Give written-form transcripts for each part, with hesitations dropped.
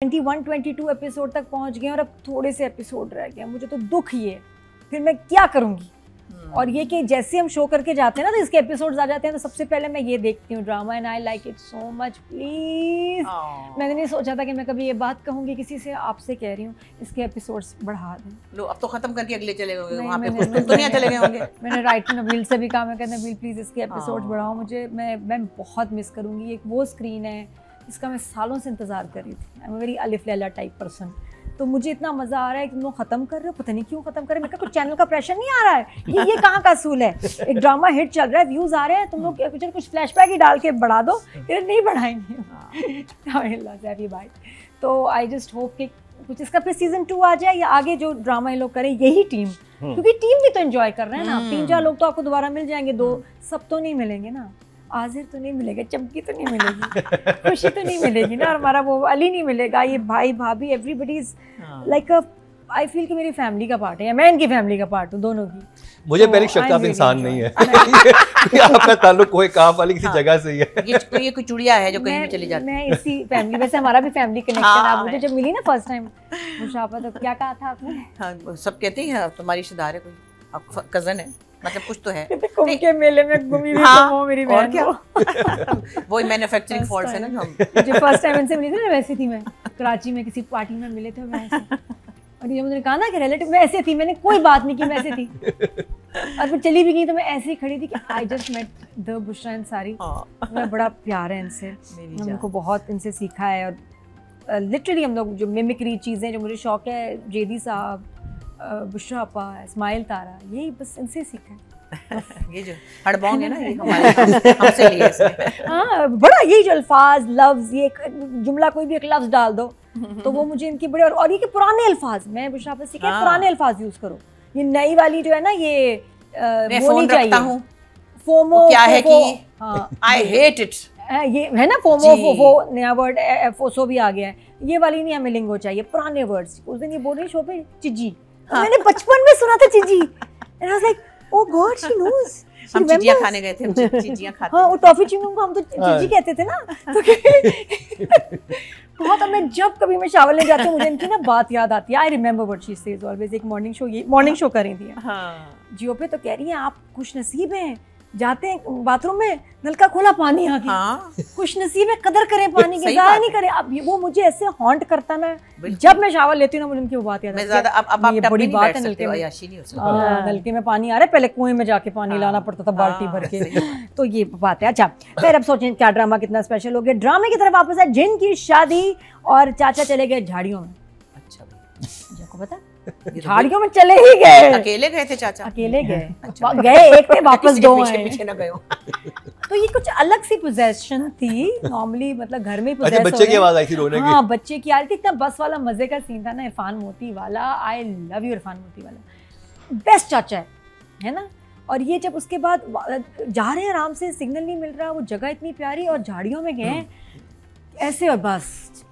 21-22 episode तक पहुंच गए और अब थोड़े से एपिसोड रह गए। मुझे तो दुख ही है, फिर मैं क्या करूंगी। और ये कि जैसे हम शो करके जाते हैं ना तो इसके एपिसोड्स आ जाते हैं तो सबसे पहले मैं ये देखती हूँ drama and I like it so much. Please मैंने नहीं सोचा था कि मैं कभी ये बात कहूँगी किसी से, आपसे कह रही हूँ इसके एपिसोड्स बढ़ा दें। लो अब तो खत्म करके अगले चले गए वहाँ पे, कुछ तो नहीं चले गए होंगे। मैंने राइट नबील से भी कहा, मैं कहते नबील प्लीज इसके एपिसोड्स बढ़ाओ, मुझे मैं बहुत मिस करूँगी। एक वो स्क्रीन है इसका मैं सालों से इंतज़ार कर रही थी। आई एम वेरी अलिफ लैला टाइप पर्सन, तो मुझे इतना मज़ा आ रहा है कि तुम लोग ख़त्म कर रहे हो, पता नहीं क्यों ख़त्म कर रहे हो। मैं कहा कुछ चैनल का प्रेशर नहीं आ रहा है, ये कहाँ का असूल है। एक ड्रामा हिट चल रहा है, व्यूज़ आ रहे हैं, तुम लोग कुछ फ्लैशबैक ही डाल के बढ़ा दो, फिर नहीं बढ़ाएंगे भाई। तो आई जस्ट होप कि कुछ इसका फिर सीजन 2 आ जाए या आगे जो ड्रामा ये लोग करें यही टीम, क्योंकि टीम भी तो एंजॉय कर रहे हैं ना। 3-4 लोग तो आपको दोबारा मिल जाएंगे, 2 सब तो नहीं मिलेंगे ना। आजिर तो नहीं मिलेगा, चमकी तो नहीं मिलेगी, खुशी तो नहीं मिलेगी ना, और हमारा वो अली नहीं मिलेगा। ये भाई भाभी everybody is like I feel कि मेरी फैमिली का पार्ट है या मैं इनकी फैमिली का पार्ट हूँ, दोनों की। मुझे पहले शक आप इंसान नहीं है आपका ताल्लुक कोई काम वाली किसी जगह से ही है। ये कोई चुड़िया है जो कहीं भी चली जाती है। मैं इसी फैमिली, वैसे हमारा भी फैमिली कनेक्शन। आप मुझे जब मिली ना फर्स्ट टाइम मुशाफा, तो क्या कहा था आपने? हाँ, सब कहते हैं तुम्हारी रिश्तेदार है, कोई कजन है, मतलब कुछ तो है। कुंभ के मेले में घूमी हुई तो मेरी बहन को वो मैन्युफैक्चरिंग फॉल्ट है ना जो हम जो फर्स्ट टाइम इनसे मिली थी ना, वैसी थी मैं। कराची में किसी पार्टी में मिले थे वैसे, और ये मुझे कहा ना कि रिलेटिव मैं ऐसे थी, मैंने कोई बात नहीं की, मैं ऐसे थी। और फिर चली भी गई तो मैं ऐसे ही खड़ी थी कि I just met the Bushra Ansari. मैं बड़ा प्यार है इनसे, हमको बहुत इनसे सीखा है। और लिटरली हम लोग जो मिमिक्री चीज़ें जो मुझे शौक है, जेदी साहब, बुशरा अपा, इस्माइल तारा, यही बस इनसे सीखा है। ये जो हड़बोंग है ना, ये हमारे हमसे लिए इसने। हाँ, बड़ा यही जो अल्फाज लफ्ज़, ये जुमला कोई भी एक लफ्ज़ डाल दो तो वो मुझे इनकी बड़े, और ये कि पुराने अल्फाज, मैं बुशरा अपा सीखा है पुराने अल्फाज यूज़ करो। ये नई वाली जो है ना, ये वो नहीं चाहिए। फोमो क्या है कि आई हेट इट, ये है ना फोमो, फोफो नया वर्ड, फोसो भी आ गया है। ये वाली नहीं हमें लिंगो चाहिए, पुराने वर्ड्स। उस दिन ये बोल रही शो पे चिज्जी, मैंने बचपन में सुना था चिज्जी, and I was like oh god she knows. हम चिज्जियां खाने गए थे, हम चिज्जियां खाते। हाँ, वो टॉफी चिंगम को हम तो चिज्जी कहते थे ना। तो बहुत, अब मैं जब कभी मैं शावर ले जाती हूँ मुझे इनकी ना बात याद आती है। I remember what she says always. एक मॉर्निंग शो कर रही थी जियो पे, तो कह रही है आप खुश नसीब हैं, जाते हैं बाथरूम में नलका खोला पानी आ गया, खुश नसीब है, कदर करें पानी की, ज़ाया नहीं करें। अब वो मुझे ऐसे हॉन्ट करता, मैं जब मैं शावर लेती हूँ ना मुझे उनकी वो बात याद आती है। ये बड़ी बात है, नलके में पानी आ रहा है, पहले कुएं में जाके पानी लाना पड़ता था बाल्टी भर के। तो ये बात है। अच्छा, फिर अब सोचें क्या ड्रामा कितना स्पेशल हो गया। ड्रामे की तरफ वापस है, जिन की शादी और चाचा चले गए झाड़ियों में। अच्छा को पता, झाड़ियों में चले ही गए। अकेले गए थे चाचा? अकेले गए, गए एक थे, वापस 2 आए। पीछे ना गए। तो ये कुछ अलग सी पोजेशन थी, नॉर्मली मतलब घर में अच्छा, बच्चे की आवाज आई थी रोने की। हाँ, बच्चे की आ रही थी। इतना बस वाला मजे का सीन था ना, इरफान मोती वाला। आई लव यू इरफान मोती वाला, बेस्ट चाचा है ना। और ये जब उसके बाद जा रहे हैं आराम से, सिग्नल नहीं मिल रहा, वो जगह इतनी प्यारी, और झाड़ियों में गए ऐसे और बस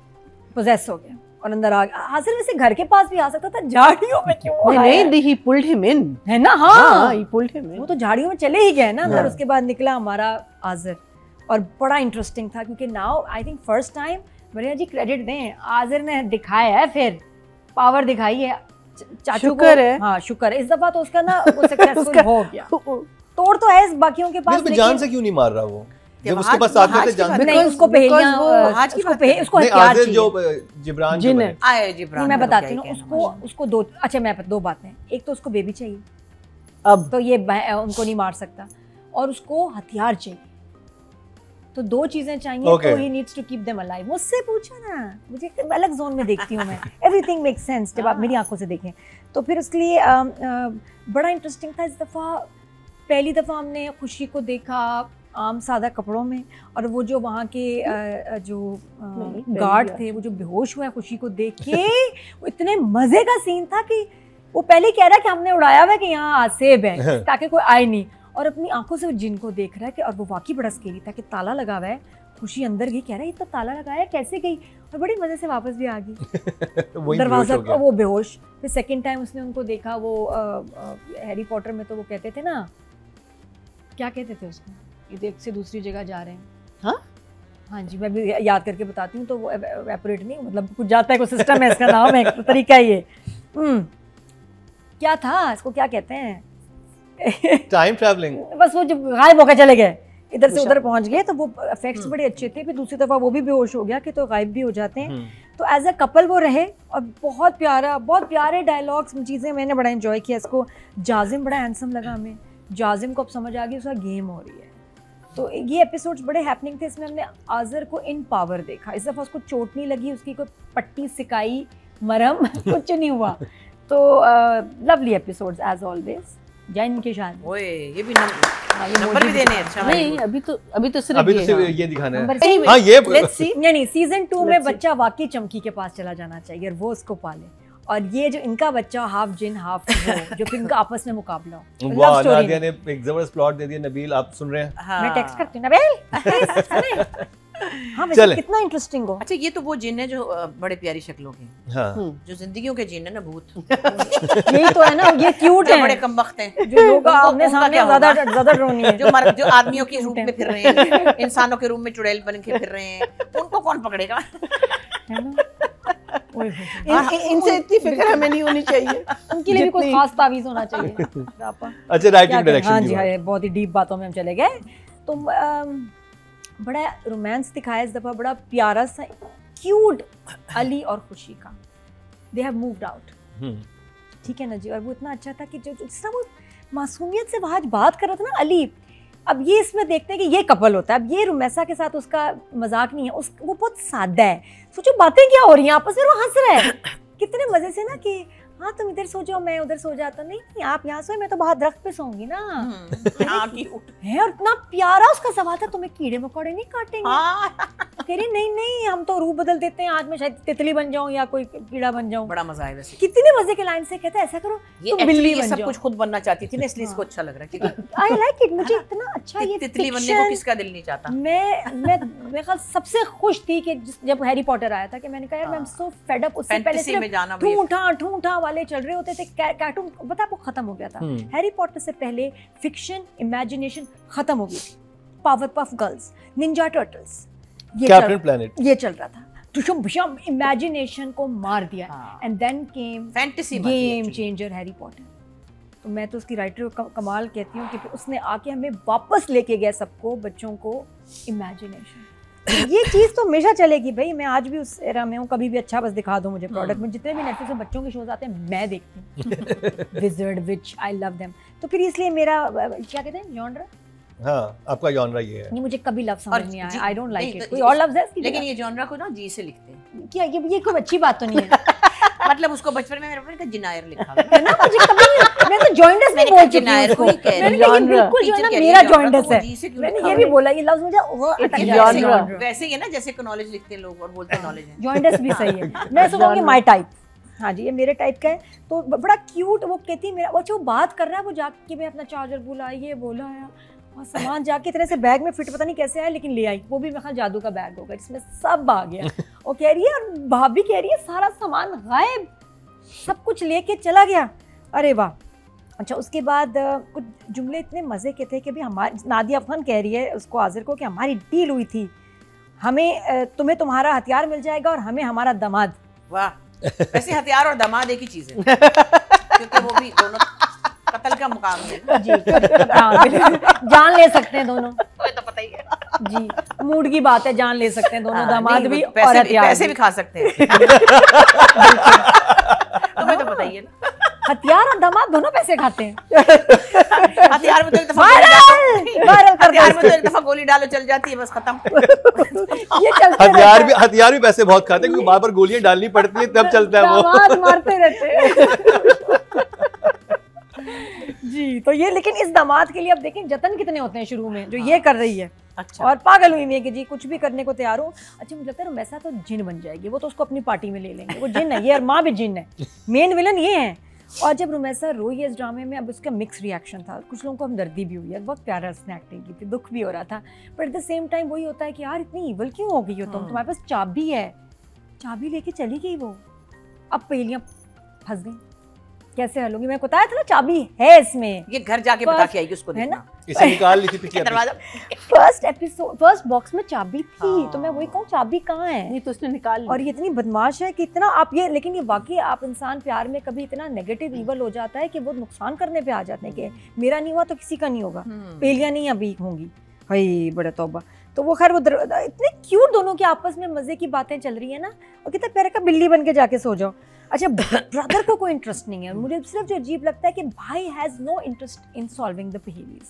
पोजेस हो गए और अंदर आ गया। हाजिर वैसे घर के पास भी आ सकता था, झाड़ियों में क्यों? नहीं, he pulled him in, है ना। हाँ, he pulled him in। वो तो झाड़ियों में चले ही गए ना अंदर। उसके बाद निकला हमारा आजिर, और बड़ा इंटरेस्टिंग था क्योंकि now I think first time, बढ़िया जी क्रेडिट दें, आजिर ने दिखाया है, फिर पावर दिखाई है चाचू को। है हाँ, शुक्र है इस दफा तो उसका ना वो सक्सेसफुल हो गया। तोड़ तो है बाकियों के पास, जान से क्यों नहीं मार रहा वो? जब उसके पास साथ में थे जान नहीं, उसको पहेलियां, उसको हथियार चाहिए। जो जिब्रान आए जिब्रान, मैं बताती हूँ उसको 2, अच्छा मैं 2 बातें। एक तो उसको बेबी चाहिए, अब तो ये उनको नहीं मार सकता, और उसको हथियार चाहिए। तो 2 चीजें चाहिए, तो he needs to keep them alive. मुझसे पूछो ना, मुझे अलग जोन में देखती हूँ मैं, एवरीथिंग मेक्स सेंस जब आप मेरी आंखों से देखें। तो फिर उसके लिए बड़ा इंटरेस्टिंग था। इस दफ़ा पहली दफ़ा हमने खुशी को देखा आम सादा कपड़ों में, और वो जो वहाँ के जो गार्ड थे वो जो बेहोश हुए खुशी को देख के, वो इतने मज़े का सीन था कि वो पहले कह रहा है कि हमने उड़ाया हुआ है कि यहाँ आसेब है ताकि कोई आए नहीं, और अपनी आंखों से वो जिन को देख रहा है कि, और वो वाकई बड़ा स्केरी था कि ताला लगा हुआ है। खुशी अंदर गई, कह रहा है ये तो ताला लगाया कैसे गई, और बड़ी मज़े से वापस भी आ गई दरवाज़ा, वो बेहोश। फिर सेकेंड टाइम उसने उनको देखा, वो हैरी पॉटर में तो वो कहते थे ना, क्या कहते थे उसको, एक से दूसरी जगह जा रहे हैं। हाँ, हाँ जी, मैं भी याद करके बताती हूँ। तो वो एवेपोरेट नहीं, मतलब कुछ जाता है, कोई सिस्टम है, इसका नाम है, तो तरीका है ये। क्या था, इसको क्या कहते हैं? Time travelling. बस वो जब गायब होकर चले गए, इधर से उधर पहुंच गए, तो वो इफेक्ट्स बड़े अच्छे थे। फिर दूसरी दफा वो भी बेहोश हो गया कि तो गायब भी हो जाते हैं। तो एज अ कपल वो रहे, और बहुत प्यारे डायलॉग्स, चीज़ें मैंने बड़ा एंजॉय किया इसको। जाजिम बड़ा हैंडसम लगा हमें। जाजिम को अब समझ आ गई उसका गेम हो रही है। तो ये एपिसोड्स बड़े हैपनिंग थे। इसमें हमने आज़र को इन पावर देखा। इस दफ़ा उसको चोट नहीं लगी, उसकी कोई पट्टी सिकाई मरहम कुछ नहीं हुआ। तो lovely episodes as always. Jain के शादी, ओए ये भी नंबर भी देने अच्छा नहीं, अभी तो सिर्फ ये दिखाना है। Anyway, हाँ ये लेट्स सी। नहीं, सीजन 2 में बच्चा वाकई चमकी के पास चला जाना चाहिए और वो उसको पाले। और ये जो इनका बच्चा हाफ जिन हाफ वो, जो फिर इनका आपस में मुकाबला हो। वाह, नादिया ने एक जबरदस्त प्लॉट दे दिया। नबील आप सुन रहे हैं? हाँ। मैं टेक्स्ट करती हूँ नबील। हाँ वैसे कितना इंटरेस्टिंग हो। अच्छा ये तो वो जिन है जो बड़े प्यारी शक्लों के। हाँ। जो जिंदगियों के जिन है ना, भूत। यही तो है ना, ये क्यूट है, बड़े कमबख्त हैं, जो लोग आमने सामने ज्यादा ड्रोनी है, जो आदमियों के रूप में फिर रहे हैं, इंसानों के रूप में चुड़ैल बन के फिर रहे हैं, उनको कौन पकड़ेगा? इनसे इतनी फिक्र हमें नहीं होनी चाहिए, उनके लिए भी कोई खास तावीज होना चाहिए। अच्छा, राइटिंग डायरेक्शन। हाँ जी, बहुत ही डीप बातों में हम चले गए। तो बड़ा रोमांस दिखाया इस दफ़ा, बड़ा प्यारा सा क्यूट अली और खुशी का। दे हैव मूव्ड आउट, ठीक है ना जी। और वो इतना अच्छा था कि जो जिस तरह वो मासूमियत से आज बात कर रहा था ना अली। अब ये इसमें देखते हैं कि ये कपल होता है। अब ये रुमैसा के साथ उसका मजाक नहीं है, वो बहुत सादा है। सोचो बातें क्या हो रही हैं आपस में, वो हंस रहा है कितने मजे से ना कि हाँ तुम इधर सो जाओ, मैं उधर सो जाता। नहीं आप यहाँ सोए, मैं तो बाहर दरख्त पे सोऊंगी ना। है, और इतना प्यारा उसका सवाल था, तुम्हें कीड़े मकोड़े नहीं काटेंगे? कह रही नहीं हम तो रूह बदल देते हैं, आज मैं शायद तितली बन जाऊं या कोई कीड़ा बन जाऊं। बड़ा मजा है वैसे। कितने मजे के लाइन से कहता है ऐसा करो तुम बिल्ली बन जाओ। सब कुछ खुद बनना चाहती थी ना, इसलिए इसको अच्छा लग रहा है। आई लाइक इट, मुझे इतना अच्छा ये तितली बनने को किसका दिल नहीं चाहता। मैं ख्याल सबसे खुश थी कि जब हैरी पॉटर आया था, कि मैंने कहा यार I am so fed up. उससे पहले सिर्फ ठूठा वाले चल रहे होते थे, कार्टून पता है वो खत्म हो गया था। हैरी पॉटर से पहले फिक्शन इमेजिनेशन खत्म हो गई थी। Powerpuff Girls, Ninja Turtles, Captain Planet, ये चल रहा था। तुशम इमेजिनेशन को मार दिया। And then came fantasy game changer Harry Potter. तो मैं तो उसकी राइटर को कमाल कहती हूँ कि उसने आके हमें वापस लेके गया सबको, बच्चों को, इमेजिनेशन। ये चीज़ तो हमेशा चलेगी भाई। मैं आज भी उस एरा में हूँ, कभी भी अच्छा बस दिखा दो मुझे प्रोडक्ट में। जितने भी नेटफ्लिक्स में बच्चों के शोज आते हैं मैं देखती हूँ। Wizard, which, I love them. तो फिर इसलिए मेरा क्या कहते हैं जॉनरा, हाँ आपका जॉनरा ये है। नहीं मुझे कभी लव समझ नहीं आया, आई डोंट लाइक इट। कोई और लव्स है लेकिन ये जॉनरा को ना जी से लिखते हैं। क्या ये कोई अच्छी बात तो नहीं है? मतलब उसको बचपन में मेरे ऊपर का जिनायर लिखा है ना, मुझे कभी मैं तो जॉइंडस नहीं बोल चुकी हूं उसको। मैंने कहा बिल्कुल जो ना मेरा जॉइंडस है, मैंने ये भी बोला ये लफ्ज मुझे वो अटक गया। वैसे ही है ना जैसे को नॉलेज लिखते हैं लोग और बोलते हैं नॉलेज है। जॉइंडस भी सही है। मैं ऐसा कहूंगी माय टाइप। हाँ जी, ये मेरे टाइप का है। तो बड़ा क्यूट, वो कहती है मेरा, वो जो बात कर रहा है वो जाके मैं अपना चार्जर बोला, ये बोला है, और सामान जाके इतने से बैग में फिट पता नहीं कैसे आया, लेकिन ले आई। वो भी मेरे ख्याल जादू का बैग होगा जिसमें सब आ गया। वो कह रही है, और भाभी कह रही है सारा सामान गायब, सब कुछ लेके चला गया। अरे वाह। अच्छा, उसके बाद कुछ जुमले इतने मज़े के थे कि भी हमारी नादिया अफगान कह रही है उसको आज़िर को कि हमारी डील हुई थी, हमें तुम्हें तुम्हारा हथियार मिल जाएगा और हमें हमारा दामाद। वाह, वैसे हथियार और दामाद एक ही चीज़ है क्योंकि वो भी दोनों कत्ल का मुकाम है जी। जान ले सकते हैं दोनों, तो पता ही है जी। मूड की बात है, जान ले सकते हैं दोनों, दामाद भी और हथियार, पैसे भी खा सकते हैं। तुम्हें तो पता ही है ना, हथियार और दामाद दोनों पैसे खाते हैं। हथियार में तो एक दफा गोली डालो चल जाती है, बस खत्म। ये चलते हथियार भी पैसे बहुत खाते हैं क्योंकि बार बार गोलियां डालनी पड़ती है, तब चलता है वो। दामाद मारते रहते हैं जी। तो ये, लेकिन इस दामाद के लिए अब देखें जतन कितने होते हैं शुरू में, जो ये कर रही है। अच्छा। और पागल हुई है कि जी कुछ भी करने को तैयार हो। अच्छा, मुझे लगता है रुमैसा तो जिन बन जाएगी, वो तो उसको अपनी पार्टी में ले लेंगे। वो जिन है ये, और माँ भी जिन है, मेन विलन ये है। और जब रुमैसा रोई इस ड्रामे में, अब उसका मिक्स रिएक्शन था। कुछ लोगों को हमदर्दी भी हुई है, बहुत प्यारा उसने एक्टिंग की थी, दुख भी हो रहा था, but at the same time वही होता है कि यार इतनी इवल क्यों हो गई हो तुम, तुम्हारे पास चाबी है, चाबी लेके चली गई वो। अब पहेलियां फंस गई। कैसे हल होगी? मैं बताया था ना चाबी है इसमें। ये घर जाके बता के आएगी उसको, है ना? इसे निकाल ली थी पिछले दरवाजा। फर्स्ट बॉक्स में चाबी थी, तो मैं वही कहूँ चाबी कहाँ है? नहीं तो उसने निकाल ली। और ये इतनी बदमाश है कि इतना आप ये, लेकिन ये वाकई आप इंसान प्यार में कभी इतना नेगेटिव ईवल हो जाता है कि वो नुकसान करने पे आ जाते हैं कि मेरा नहीं हुआ तो किसी का नहीं होगा, पहेलियां नहीं अभी होंगी। भाई बड़ा तौबा। तो वो खैर वो इतने क्यूट दोनों के आपस में मजे की बातें चल रही है ना, और कितना प्यारे का बिल्ली बन के जाके सो जाओ। अच्छा, ब्रदर को कोई इंटरेस्ट नहीं है। मुझे सिर्फ जो अजीब लगता है कि भाई has no interest in solving the पहेलीज,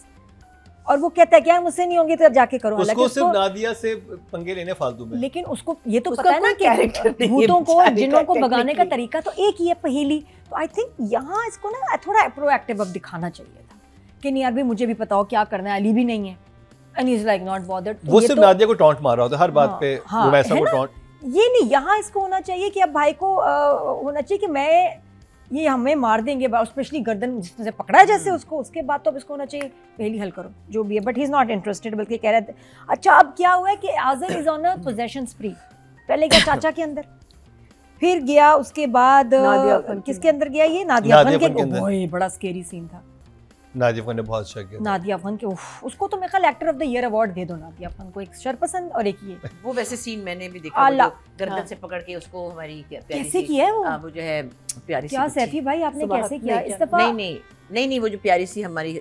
और वो कहता है क्या मुझसे नहीं होंगी तो जाके करो। उसको सिर्फ नादिया से पंगे लेने फालतू में। लेकिन उसको ये तो पता है ना कि भूतों को जिन्हों को भगाने का तरीका तो एक ही है, पहेली। तो आई थिंक यहाँ इसको ना थोड़ा प्रोएक्टिव अब दिखाना चाहिए था कि नहीं यार भी मुझे भी पता हो क्या करना है, अली भी नहीं है, and he's like not bothered। वो सिर्फ नादिया को टॉन्ट मार रहा होता है हर बात पे, वैसा वो टॉन्ट। ये नहीं, यहाँ इसको होना चाहिए कि अब भाई को होना चाहिए कि मैं ये हमें मार देंगे, स्पेशली गर्दन जिसने से पकड़ा है जैसे उसको, उसके बाद तो अब इसको होना चाहिए पहली हल करो जो भी है। But he is not interested, बल्कि कह रहा है अच्छा अब क्या हुआ है कि Azar is on a possession स्प्री। पहले गया चाचा के अंदर, फिर गया उसके बाद किसके अंदर गया? ये नादिया अफन के अंदर। बड़ा स्केरी सीन था। नादिया अफन ने बहुत अच्छा किया। नादिया अफन के उसको तो मैं ख्याल actor of the year award दे दो नादिया अफन को, एक शरपसंद और एक ये। वो वैसे सीन मैंने भी देखा, वो गर्दन से पकड़ के उसको हमारी कैसे किया है वो जो है प्यारी सी क्या सैफी भाई आपने कैसे किया इस दफा? नहीं वो जो प्यारी सी हमारी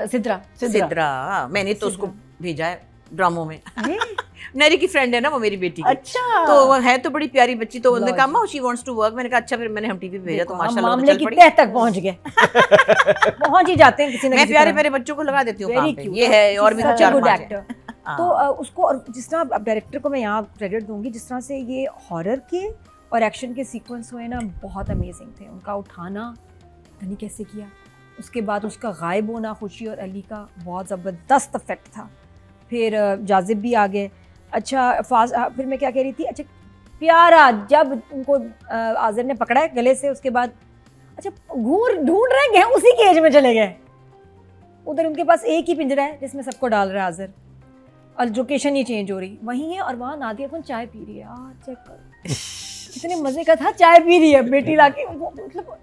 सिद्रा, मैंने तो उसको भेजा है ड्रामों में। नरी की फ्रेंड है ना वो मेरी बेटी की। अच्छा, तो वो है तो बड़ी प्यारी बच्ची, तो उन्होंने कहा माँ शी वांट्स टू वर्क। मैंने कहा अच्छा, फिर मैंने हम टीवी भेजा तो माशाल्लाह मामले की तह तक पहुंच गए। पहुंच ही जाते हैं किसी ना मैं प्यारे प्यारे बच्चों को लगा देती हूँ काम पे। ये है और भी चार गुड पांच एक्टर। तो उसको, और जिस तरह अब डायरेक्टर को मैं यहाँ क्रेडिट दूंगी, जिस तरह से ये हॉरर के और एक्शन के सीक्वेंस हुए ना बहुत अमेजिंग थे। उनका उठाना पता नहीं कैसे किया, उसके बाद उसका गायब होना खुशी और अली का बहुत ज़बरदस्त इफेक्ट था। फिर जाजिब भी आ गए। अच्छा फिर मैं क्या कह रही थी, अच्छा प्यारा जब उनको आज़र ने पकड़ा है गले से, उसके बाद अच्छा ढूंढ रहे हैं उसी केज में चले गए। उधर उनके पास एक ही पिंजरा है जिसमें सबको डाल रहा है आज़र, और लोकेशन ही चेंज हो रही वहीं है, और वहाँ नादिया अपन चाय पी रही है। चेक करो कितने मजे का था, चाय पी रही है बेटी लाके, मतलब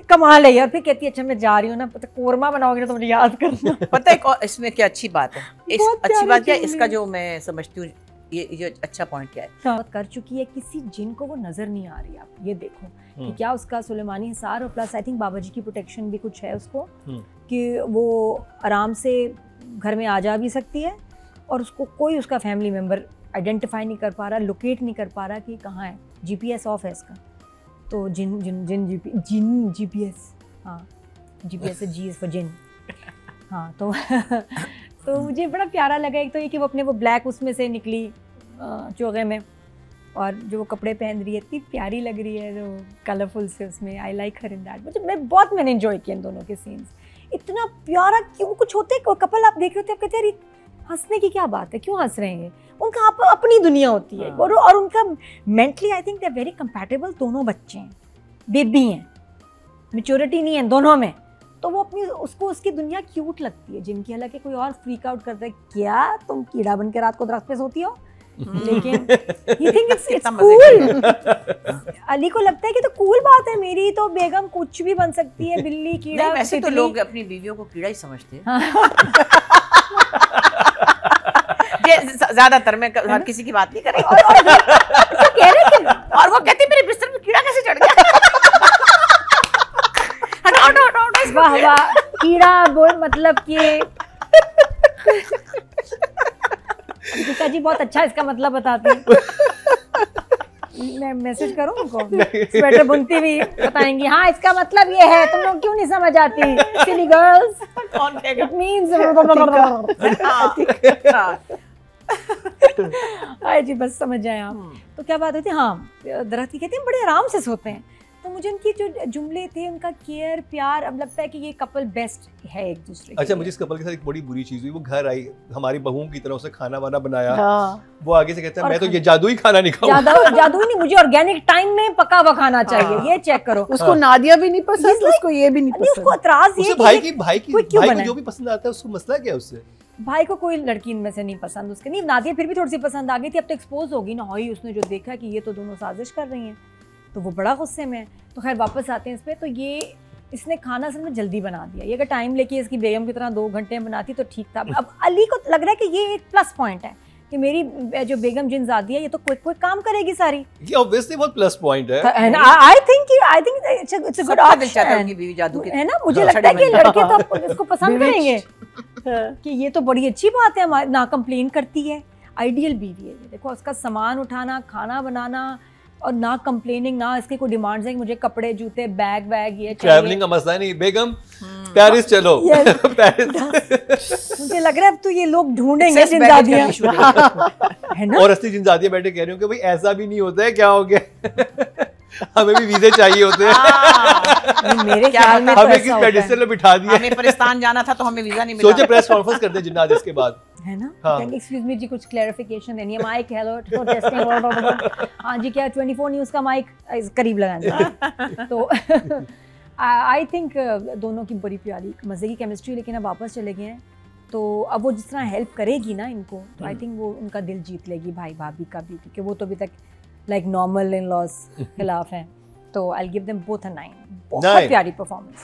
कमाल है यार। फिर कहती है अच्छा मैं जा रही हूँ ना, पता कोरमा बनाओगे ना तो मुझे याद करना। पता है इसमें क्या अच्छी बात है, अच्छी बात क्या है इसका, जो मैं समझती हूँ ये अच्छा पॉइंट क्या है, कर चुकी है किसी जिन को वो नजर नहीं आ रही। आप ये देखो कि क्या उसका सुलेमानी हिसार, और प्लस आई थिंक बाबा जी की प्रोटेक्शन भी कुछ है उसको, कि वो आराम से घर में आ जा भी सकती है, और उसको कोई उसका फैमिली मेम्बर आइडेंटिफाई नहीं कर पा रहा, लोकेट नहीं कर पा रहा कि कहाँ है। GPS ऑफ है इसका, तो जिन GPS, हाँ GPS है, G फॉर जिन। हाँ तो मुझे बड़ा प्यारा लगा एक तो ये कि वो अपने वो ब्लैक उसमें से निकली चोगे में, और जो वो कपड़े पहन रही है इतनी प्यारी लग रही है, जो कलरफुल से उसमें। I like her in that. मैंने एंजॉय किया इन दोनों के सीन्स। इतना प्यारा क्यों कुछ होते कपल आप देख रहे होते, आप कहते हैं हंसने की क्या बात है, क्यों हंस रहे हैं? उनका अपनी दुनिया होती है, और उनका mentally I think they are very compatible. दोनों बच्चे हैं, बेबी हैं, मैच्योरिटी नहीं है दोनों में, तो वो अपनी उसको उसकी दुनिया क्यूट लगती है। जिनकी हालांकि कोई और फ्रीक आउट करता है, क्या तुम कीड़ा बन के रात को दरख्त पे सोती हो, लेकिन ही थिंक इट्स कूल। अली को लगता है कि तो कूल बात है, मेरी तो बेगम कुछ भी बन सकती है, बिल्ली कीड़ा। वैसे तो लोग अपनी बीवियों को कीड़ा ही समझते हैं। ज्यादातर मैं हर किसी की बात नहीं कर रही, और वो कहती मेरे बिस्तर में कीड़ा कैसे चढ़ गया। वाह वाह, कीड़ा बोल मतलब कि दीपिका जी बहुत अच्छा इसका मतलब बताती है। मैं मैसेज करूं उनको, स्वेटर बुनती हुई बताएंगी हाँ इसका मतलब ये है, तुम लोग क्यों नहीं समझ आती सिली गर्ल्स, इट मींस। आई जी बस समझ जाए आप। तो क्या बात होती है, हाँ दरख्त की कहती हैं बड़े आराम से सोते हैं। तो मुझे उनकी जो जुमले थे, उनका केयर प्यार, अब लगता है कि ये कपल बेस्ट है एक दूसरे के। अच्छा मुझे इस कपल के साथ एक बड़ी बुरी चीज हुई, वो घर आई हमारी बहुओं की तरह, उसे खाना वाना बनाया, वो आगे से कहता है मैं तो ये जादुई खाना नहीं खाऊंगा। जादुई नहीं, मुझे ऑर्गेनिक टाइम में पका हुआ खाना चाहिए, ये चेक करो। उसको नादिया भी नहीं पसंद, उसको ये भी नहीं पसंद। उसको एतराज ये भाई को जो भी पसंद आता है उसको मसला क्या है उससे? भाई को कोई लड़की इनमें से नहीं पसंद, उसके नहीं। नादिया फिर भी थोड़ी सी पसंद आ गई थी, अब तो एक्सपोज होगी ना, हाई उसने जो देखा कि ये तो दोनों साजिश कर रही हैं, तो वो बड़ा गुस्से में है। तो खैर वापस आते हैं इस पे, तो ये इसने खाना असल में जल्दी बना दिया। ये अगर टाइम लेके इसकी बेगम की तरह 2 घंटे में बनाती तो ठीक था। अब अली को लग रहा है कि ये एक प्लस पॉइंट है कि मेरी जो बेगम जिनजादी है ये तो कोई काम करेगी सारी। ये ऑब्वियसली बहुत प्लस पॉइंट है। And I think it's a good option बीवी जादू की है ना। मुझे लगता है कि लड़के तो इसको पसंद करेंगे कि ये तो बड़ी अच्छी बात है, ना कंप्लेन करती है, आइडियल बीवी है। देखो उसका सामान उठाना, खाना बनाना और ना कंप्लेनिंग, ना इसके कोई डिमांड्स हैं कि मुझे कपड़े, जूते, बैग ये ट्रैवलिंग का मसला नहीं, बेगम पेरिस चलो पेरिस। मुझे लग रहा है अब तो ये लोग ढूंढेंगे जिनजादियां है ना। और असली जिनजादियां बैठे कह रही हूँ कि भाई ऐसा भी नहीं होता है, क्या हो गया हमें भी वीजे चाहिए होते हैं। मेरे ख्याल में हमें किस पेडिस्टल में बिठा दिया, हमें पाकिस्तान जाना था तो हमें वीजा नहीं मिला। सोचे प्रेस कॉन्फ्रेंस करते जिन्नात इसके बाद, है ना। हाँ। एक्सक्यूज मी जी, कुछ क्लैरिफिकेशन देनी है। माइक हेलो टेस्टिंग हाँ जी, क्या 24 न्यूज़ का माइक करीब लगाना। तो आई थिंक दोनों की बड़ी प्यारी मज़े की केमिस्ट्री। लेकिन अब वापस चले गए हैं तो अब वो जिस तरह हेल्प करेगी ना इनको, तो आई थिंक वो उनका दिल जीत लेगी भाई भाभी का भी, क्योंकि वो तो अभी तक लाइक नॉर्मल इन लॉस खिलाफ हैं। तो आई गिव देम बोथ अ 9। बहुत प्यारी परफॉर्मेंस।